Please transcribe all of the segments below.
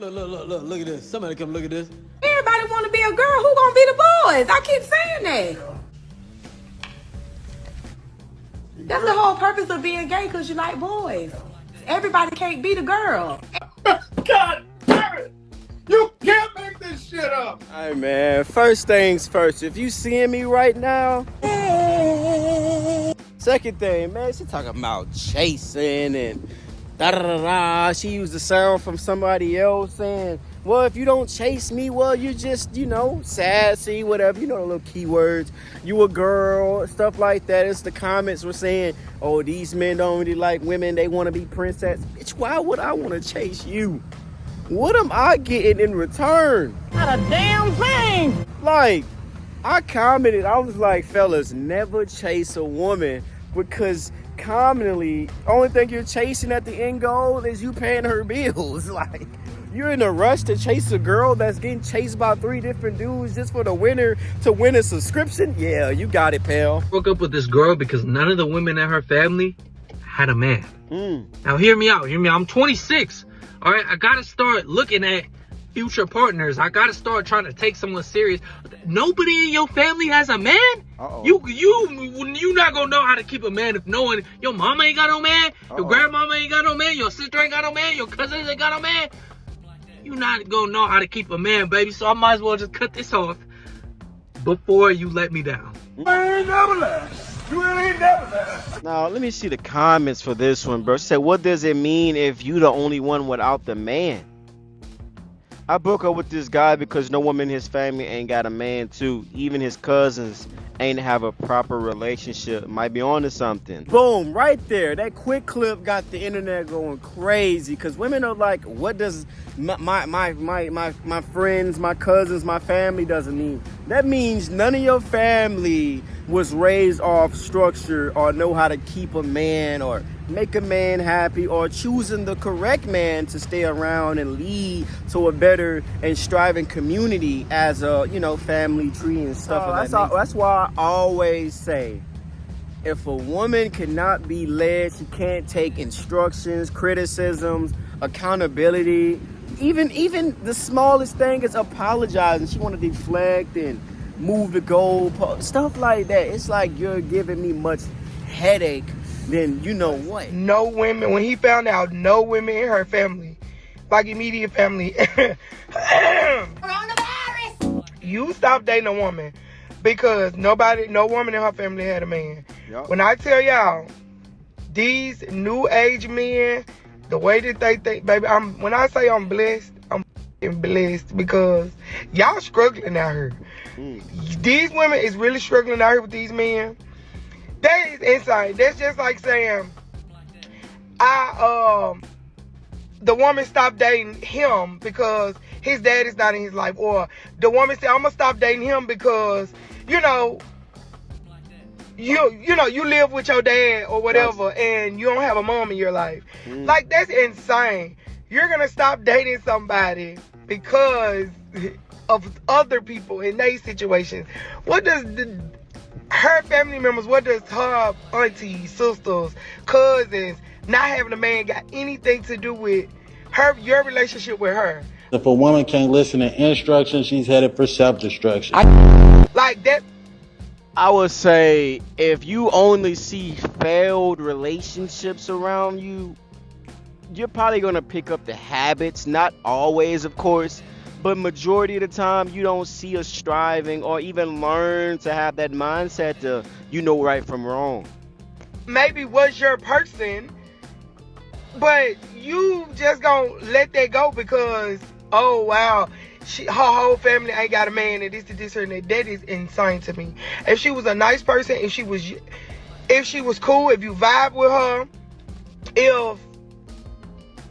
Look at this. Somebody come look at this. Everybody want to be a girl. Who gonna be the boys? I keep saying that. That's the whole purpose of being gay, because you like boys. Everybody can't be the girl. God damn it! You can't make this shit up! Hey man, first things first, if you seeing me right now. Second thing, man, she talking about chasing and da-da-da-da. She used the sound from somebody else saying, well, if you don't chase me, well, you're just, sassy, whatever. You know the little keywords. You a girl, stuff like that. It's the comments were saying, oh, these men don't really like women. They want to be princess. Bitch, why would I want to chase you? What am I getting in return? Not a damn thing. Like, I commented, I was like, fellas, never chase a woman, because commonly, only thing you're chasing at the end goal is you paying her bills. Like, you're in a rush to chase a girl that's getting chased by 3 different dudes just for the winner to win a subscription? Yeah, you got it, pal. Broke up with this girl because none of the women in her family had a man. Now, hear me out. I'm 26. All right, I gotta start looking at future partners. I gotta start trying to take someone serious. Nobody in your family has a man. You not gonna know how to keep a man if no one. Your mama ain't got no man. Your grandmama ain't got no man. Your sister ain't got no man. Your cousins ain't got no man. You not gonna know how to keep a man, baby. So I might as well just cut this off before you let me down. I ain't never left. You really ain't never left. Now, let me see the comments for this one, bro. Say, what does it mean if you the only one without the man? I broke up with this guy because no woman in his family ain't got a man too. Even his cousins ain't have a proper relationship. Might be onto something. Boom, right there. That quick clip got the internet going crazy, because women are like, what does my friends, my cousins, my family doesn't mean? That means none of your family was raised off structure or know how to keep a man or make a man happy or choosing the correct man to stay around and lead to a better and striving community as a, family tree and stuff. That's why I always say, if a woman cannot be led, she can't take instructions, criticisms, accountability, even the smallest thing is apologizing. She want to deflect and move the goal, stuff like that. It's like you're giving me much headache than you know what. No women, when he found out no women in her family, like immediate family, Coronavirus. You stop dating a woman because no woman in her family had a man. Yep. When I tell y'all, these new age men, the way that they think, baby, when I say I'm blessed, I'm blessed, because y'all struggling out here. These women is really struggling out here with these men. That is insane. That's just like saying, the woman stopped dating him because his dad is not in his life, or the woman said, I'm gonna stop dating him because, you live with your dad or whatever, and you don't have a mom in your life. Like, that's insane. You're gonna stop dating somebody because of other people in their situations. What does her family members, what does her aunties, sisters, cousins, not having a man got anything to do with your relationship with her? If a woman can't listen to instructions, she's headed for self-destruction. Like that. I would say, if you only see failed relationships around you, you're probably going to pick up the habits. Not always, of course, but majority of the time you don't see us striving or even learn to have that mindset to right from wrong. Maybe was your person, but you just gonna let that go because, oh wow, her whole family ain't got a man and this, her, and that. That is insane to me. If she was a nice person, if she was cool, if you vibe with her,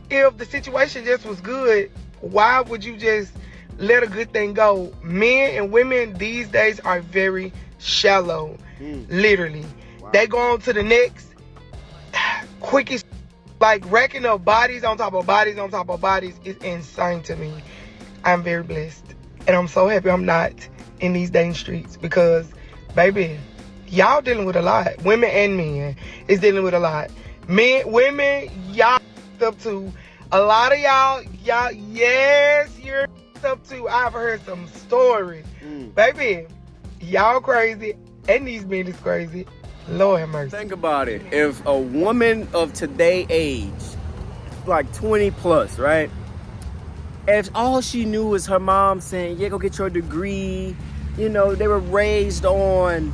if the situation just was good, why would you just let a good thing go? Men and women these days are very shallow. Literally. Wow. They go on to the next quickest, like racking up bodies on top of bodies on top of bodies is insane to me. I'm very blessed. And I'm so happy I'm not in these dating streets because, baby, y'all dealing with a lot. Women and men is dealing with a lot. Women, y'all up to A lot of y'all, yes, you're up too. I've heard some stories. Baby, y'all crazy, and these men is crazy. Lord have mercy. Think about it. If a woman of today age, like 20 plus, right? If all she knew was her mom saying, yeah, go get your degree, you know, they were raised on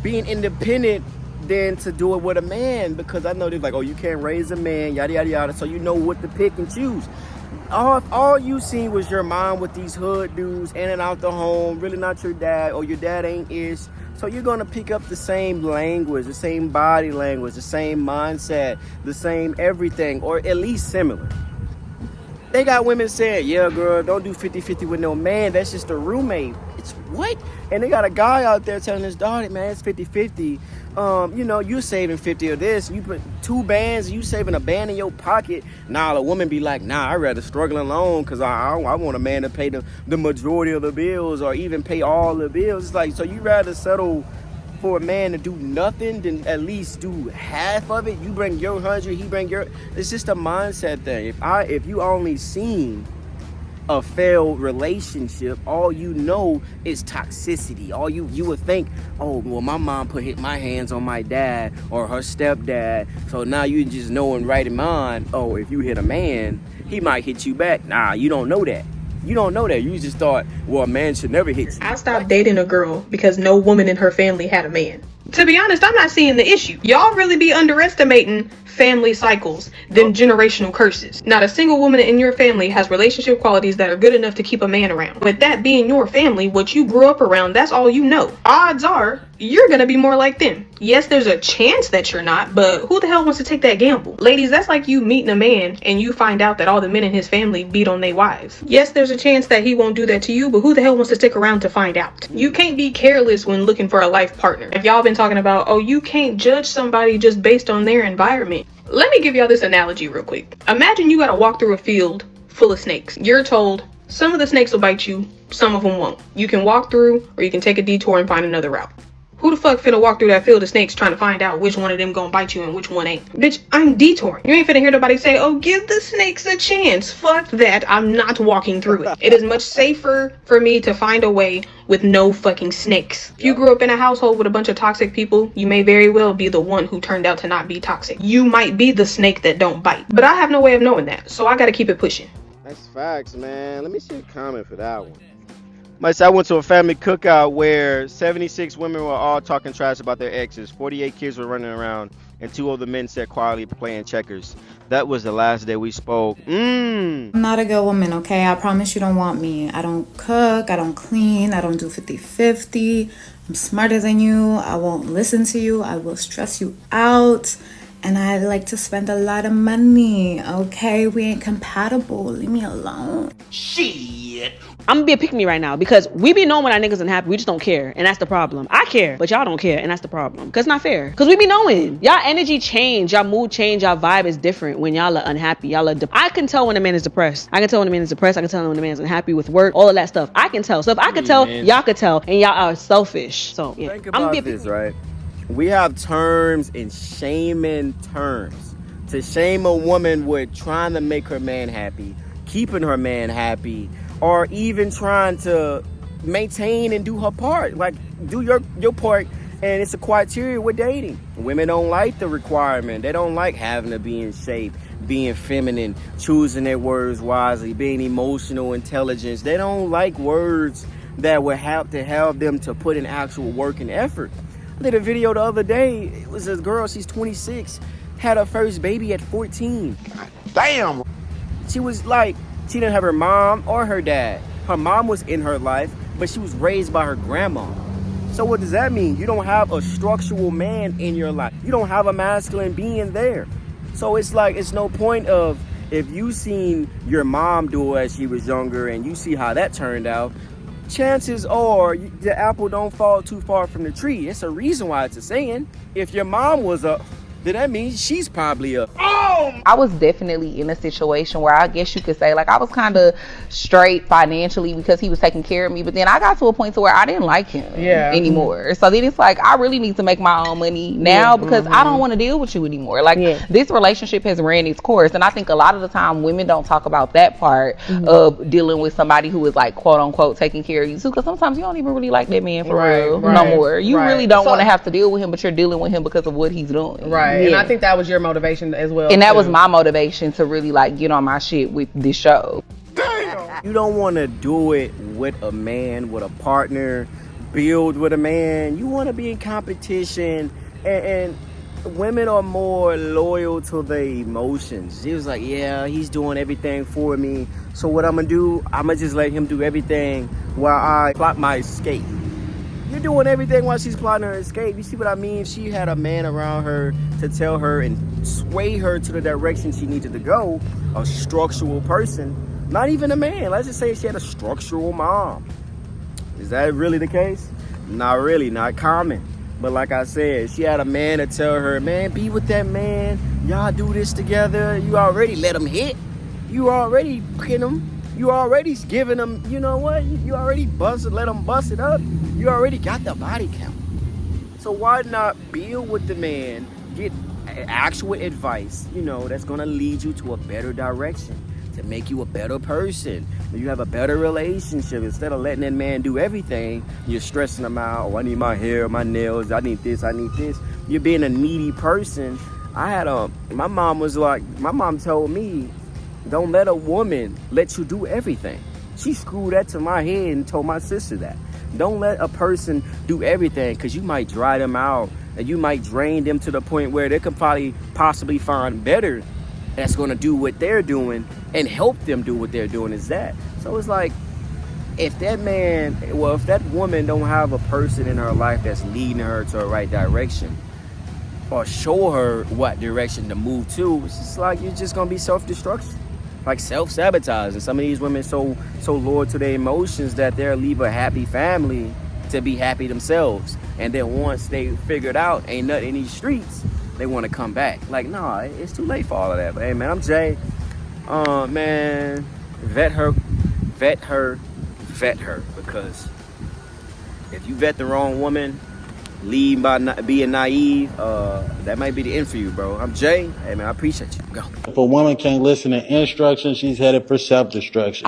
being independent than to do it with a man, because I know they're like, oh, you can't raise a man, yada, yada, yada, so you know what to pick and choose. All you seen was your mom with these hood dudes in and out the home, really not your dad, or your dad ain't ish. So you're gonna pick up the same language, the same body language, the same mindset, the same everything, or at least similar. They got women saying, yeah, girl, don't do 50-50 with no man. That's just a roommate. It's what? And they got a guy out there telling his daughter, man, it's 50-50. You know, you're saving 50 of this. You put 2 bands, you saving a band in your pocket. Now a woman be like, nah, I'd rather struggle alone because I want a man to pay the majority of the bills or even pay all the bills. It's like, so you rather settle for a man to do nothing than at least do half of it. You bring your 100, he bring your. It's just a mindset thing. If you only seen a failed relationship, all you know is toxicity. All you would think, oh, well, my mom put my hands on my dad or her stepdad, so now you just knowing right in mind, oh, if you hit a man, he might hit you back. Nah, you don't know that. You don't know that. You just thought, well, a man should never hit you. I stopped dating a girl because no woman in her family had a man. To be honest, I'm not seeing the issue. Y'all really be underestimating family cycles, them generational curses. Not a single woman in your family has relationship qualities that are good enough to keep a man around. With that being your family, what you grew up around, that's all you know. Odds are, you're gonna be more like them. Yes, there's a chance that you're not, but who the hell wants to take that gamble? Ladies, that's like you meeting a man and you find out that all the men in his family beat on their wives. Yes, there's a chance that he won't do that to you, but who the hell wants to stick around to find out? You can't be careless when looking for a life partner. If y'all been talking about, oh, you can't judge somebody just based on their environment. Let me give y'all this analogy real quick. Imagine you gotta walk through a field full of snakes. You're told some of the snakes will bite you, some of them won't. You can walk through or you can take a detour and find another route. Who the fuck finna walk through that field of snakes trying to find out which one of them gonna bite you and which one ain't? Bitch, I'm detouring. You ain't finna hear nobody say, oh, give the snakes a chance. Fuck that. I'm not walking through it. It is much safer for me to find a way with no fucking snakes. If you grew up in a household with a bunch of toxic people, you may very well be the one who turned out to not be toxic. You might be the snake that don't bite. But I have no way of knowing that, so I gotta keep it pushing. That's facts, man. Let me see a comment for that one. I went to a family cookout where 76 women were all talking trash about their exes. 48 kids were running around, and 2 of the men sat quietly playing checkers. That was the last day we spoke. I'm not a good woman, okay? I promise you don't want me. I don't cook, I don't clean, I don't do 50-50. I'm smarter than you. I won't listen to you. I will stress you out. And I like to spend a lot of money, okay? We ain't compatible. Leave me alone. Shit. I'm gonna be a pick me right now because we be knowing when our niggas unhappy. We just don't care, and that's the problem. I care, but y'all don't care, and that's the problem. Cause it's not fair. Cause we be knowing. Y'all energy change, y'all mood change, y'all vibe is different when y'all are unhappy. Y'all are I can tell when a man is depressed. I can tell when a man is depressed. I can tell when a man is unhappy with work. All of that stuff. I can tell. So if I could tell, y'all could tell, and y'all are selfish. So yeah. Think about this, right? We have terms and shaming terms. To shame a woman with trying to make her man happy, keeping her man happy, or even trying to maintain and do her part. Like, do your part, and it's a criteria with dating. Women don't like the requirement. They don't like having to be in shape, being feminine, choosing their words wisely, being emotional intelligence. They don't like words that would have to help them to put in actual work and effort. I did a video the other day. It was this girl, she's 26, had her first baby at 14. Damn. She was like, she didn't have her mom or her dad. Her mom was in her life, but she was raised by her grandma. So what does that mean? You don't have a structural man in your life. You don't have a masculine being there. So it's like, it's no point of, if you seen your mom do it as she was younger and you see how that turned out, chances are the apple don't fall too far from the tree. It's a reason why it's a saying. If your mom was a then that means she's probably a I was definitely in a situation where I guess you could say like I was kind of straight financially because he was taking care of me, but then I got to a point to where I didn't like him anymore. So then it's like I really need to make my own money now because I don't want to deal with you anymore. Like this relationship has ran its course, and I think a lot of the time women don't talk about that part of dealing with somebody who is like quote unquote taking care of you too, because sometimes you don't even really like that man for real no more. You really don't want to have to deal with him, but you're dealing with him because of what he's doing. Right. And I think that was your motivation as well. And that was my motivation to really like get on my shit with this show. Damn. You don't want to do it with a man, with a partner, build with a man. You want to be in competition, and women are more loyal to their emotions. He was like, yeah, he's doing everything for me. So what I'm going to do, I'm going to just let him do everything while I plot my escape. You're doing everything while she's plotting her escape. You see what I mean? She had a man around her to tell her and sway her to the direction she needed to go. A structural person. Not even a man. Let's just say she had a structural mom. Is that really the case? Not really. Not common. But like I said, she had a man to tell her, man, be with that man. Y'all do this together. You already let him hit. You already hit him. You already giving them, you know what? You already let them bust it up. You already got the body count. So why not build with the man, get actual advice, you know, that's going to lead you to a better direction, to make you a better person. You have a better relationship. Instead of letting that man do everything, you're stressing him out. Oh, I need my hair, my nails. I need this, I need this. You're being a needy person. My mom told me, don't let a woman let you do everything. She screwed that to my head and told my sister that. Don't let a person do everything, because you might dry them out and you might drain them to the point where they can possibly find better that's going to do what they're doing and help them do what they're doing is that. So it's like, if that woman don't have a person in her life that's leading her to the right direction or show her what direction to move to, it's just like you're just going to be self-destruction. Like self-sabotage. And some of these women so loyal to their emotions that they'll leave a happy family to be happy themselves. And then once they figured out ain't nothing in these streets, they want to come back. Like, nah, it's too late for all of that. But hey, man, I'm Jay. Man, vet her. Because if you vet the wrong woman, lead by being naive, that might be the end for you, bro. I'm Jay. Hey, man, I appreciate you. Go. If a woman can't listen to instructions, she's headed for self-destruction.